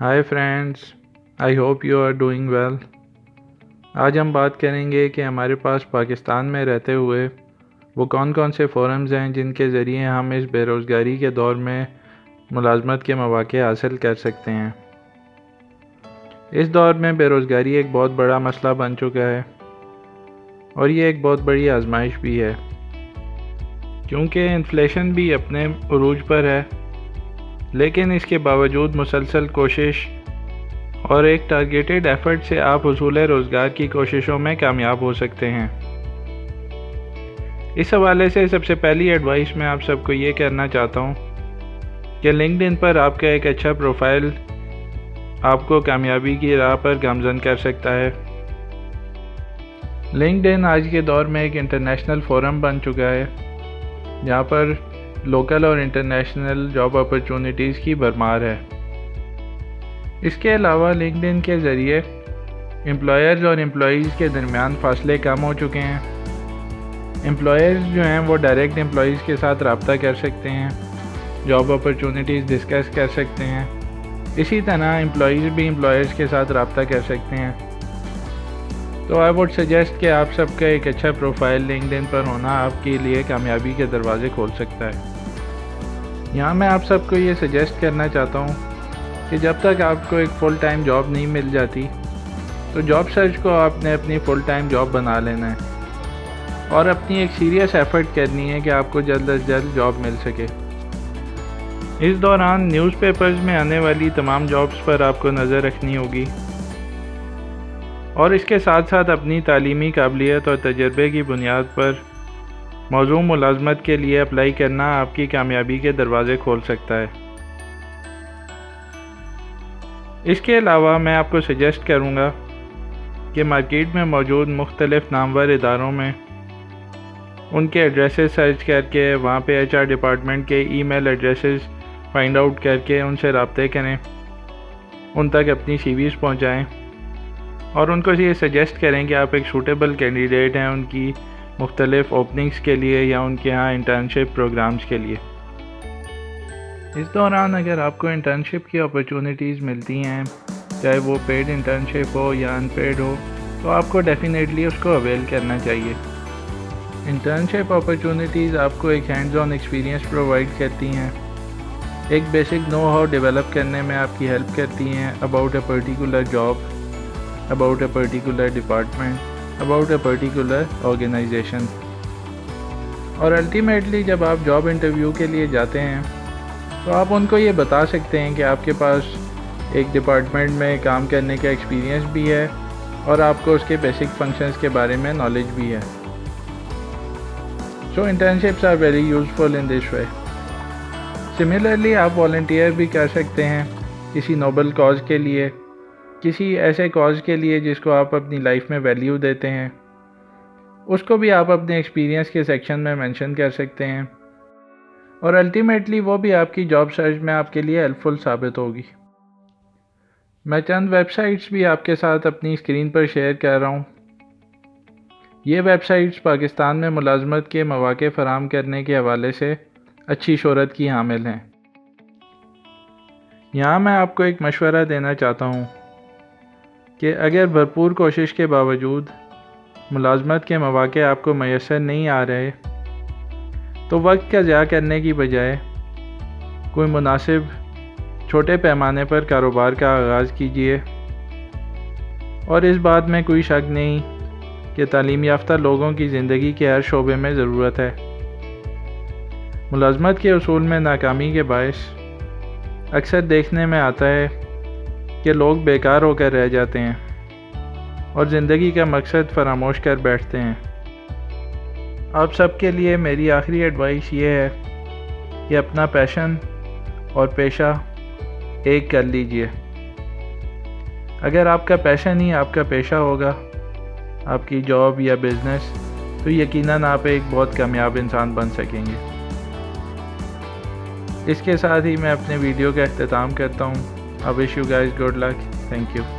High friends, I hope you are doing well. آج ہم بات کریں گے کہ ہمارے پاس پاکستان میں رہتے ہوئے وہ کون کون سے فورمز ہیں جن کے ذریعے ہم اس بے روزگاری کے دور میں ملازمت کے مواقع حاصل کر سکتے ہیں۔ اس دور میں بے روزگاری ایک بہت بڑا مسئلہ بن چکا ہے اور یہ ایک بہت بڑی آزمائش بھی ہے، کیونکہ انفلیشن بھی اپنے عروج پر ہے، لیکن اس کے باوجود مسلسل کوشش اور ایک ٹارگیٹڈ ایفرٹ سے آپ حصول روزگار کی کوششوں میں کامیاب ہو سکتے ہیں۔ اس حوالے سے سب سے پہلی ایڈوائس میں آپ سب کو یہ کرنا چاہتا ہوں کہ لنکڈ ان پر آپ کا ایک اچھا پروفائل آپ کو کامیابی کی راہ پر گامزن کر سکتا ہے۔ لنکڈ ان آج کے دور میں ایک انٹرنیشنل فورم بن چکا ہے جہاں پر لوکل اور انٹرنیشنل جاب اپرچونٹیز کی بھرمار ہے۔ اس کے علاوہ لنکڈ ان کے ذریعے امپلائرز اور امپلائیز کے درمیان فاصلے کم ہو چکے ہیں۔ امپلائرز جو ہیں وہ ڈائریکٹ امپلائیز کے ساتھ رابطہ کر سکتے ہیں، جاب اپرچونٹیز ڈسکس کر سکتے ہیں، اسی طرح امپلائیز بھی امپلائرز کے ساتھ رابطہ کر سکتے ہیں۔ تو آئی ووڈ سجیسٹ کہ آپ سب کا ایک اچھا پروفائل لنکڈ ان پر ہونا آپ کے لیے کامیابی کے دروازے کھول سکتا ہے۔ یہاں میں آپ سب کو یہ سجیسٹ کرنا چاہتا ہوں کہ جب تک آپ کو ایک فل ٹائم جاب نہیں مل جاتی تو جاب سرچ کو آپ نے اپنی فل ٹائم جاب بنا لینا ہے اور اپنی ایک سیریس ایفرٹ کرنی ہے کہ آپ کو جلد از جلد جاب مل سکے۔ اس دوران نیوز پیپرز میں آنے والی تمام جابز پر آپ کو نظر رکھنی ہوگی اور اس کے ساتھ ساتھ اپنی تعلیمی قابلیت اور تجربے کی بنیاد پر موزوں ملازمت کے لیے اپلائی کرنا آپ کی کامیابی کے دروازے کھول سکتا ہے۔ اس کے علاوہ میں آپ کو سجیسٹ کروں گا کہ مارکیٹ میں موجود مختلف نامور اداروں میں ان کے ایڈریسز سرچ کر کے وہاں پہ HR ڈپارٹمنٹ کے ای میل ایڈریسز فائنڈ آؤٹ کر کے ان سے رابطے کریں، ان تک اپنی CVs پہنچائیں اور ان کو یہ سجیسٹ کریں کہ آپ ایک سوٹیبل کینڈیڈیٹ ہیں ان کی مختلف اوپننگز کے لیے یا ان کے ہاں انٹرنشپ پروگرامز کے لیے۔ اس دوران اگر آپ کو انٹرنشپ کی اپرچونٹیز ملتی ہیں، چاہے وہ پیڈ انٹرنشپ ہو یا ان پیڈ ہو، تو آپ کو ڈیفینیٹلی اس کو اویل کرنا چاہیے۔ انٹرنشپ اپرچونٹیز آپ کو ایک ہینڈز آن ایکسپیرینس پرووائڈ کرتی ہیں، ایک بیسک نو ہاؤ ڈیولپ کرنے میں آپ کی ہیلپ کرتی ہیں about a particular job, about a particular department, about a particular organisation. اور الٹیمیٹلی جب آپ جاب انٹرویو کے لیے جاتے ہیں تو آپ ان کو یہ بتا سکتے ہیں کہ آپ کے پاس ایک ڈپارٹمنٹ میں کام کرنے کا ایکسپیرینس بھی ہے اور آپ کو اس کے بیسک فنکشنز کے بارے میں نالج بھی ہے۔ So internships are very useful in this way. Similarly آپ والنٹیئر بھی کر سکتے ہیں کسی نوبل کاز کے لیے، کسی ایسے کاز کے لیے جس کو آپ اپنی لائف میں ویلیو دیتے ہیں، اس کو بھی آپ اپنے ایکسپیرینس کے سیکشن میں مینشن کر سکتے ہیں اور الٹیمیٹلی وہ بھی آپ کی جاب سرچ میں آپ کے لیے ہیلپ فل ثابت ہوگی۔ میں چند ویب سائٹس بھی آپ کے ساتھ اپنی اسکرین پر شیئر کر رہا ہوں۔ یہ ویب سائٹس پاکستان میں ملازمت کے مواقع فراہم کرنے کے حوالے سے اچھی شہرت کی حامل ہیں۔ یہاں میں آپ کو ایک مشورہ دینا چاہتا ہوں کہ اگر بھرپور کوشش کے باوجود ملازمت کے مواقع آپ کو میسر نہیں آ رہے تو وقت کا ضیاع کرنے کی بجائے کوئی مناسب چھوٹے پیمانے پر کاروبار کا آغاز کیجیے۔ اور اس بات میں کوئی شک نہیں کہ تعلیم یافتہ لوگوں کی زندگی کے ہر شعبے میں ضرورت ہے۔ ملازمت کے اصول میں ناکامی کے باعث اکثر دیکھنے میں آتا ہے کہ لوگ بیکار ہو کر رہ جاتے ہیں اور زندگی کا مقصد فراموش کر بیٹھتے ہیں۔ آپ سب کے لیے میری آخری ایڈوائس یہ ہے کہ اپنا پیشن اور پیشہ ایک کر لیجئے۔ اگر آپ کا پیشن ہی آپ کا پیشہ ہوگا، آپ کی جاب یا بزنس، تو یقیناً آپ ایک بہت کامیاب انسان بن سکیں گے۔ اس کے ساتھ ہی میں اپنے ویڈیو کا اختتام کرتا ہوں۔ I wish you guys good luck. Thank you.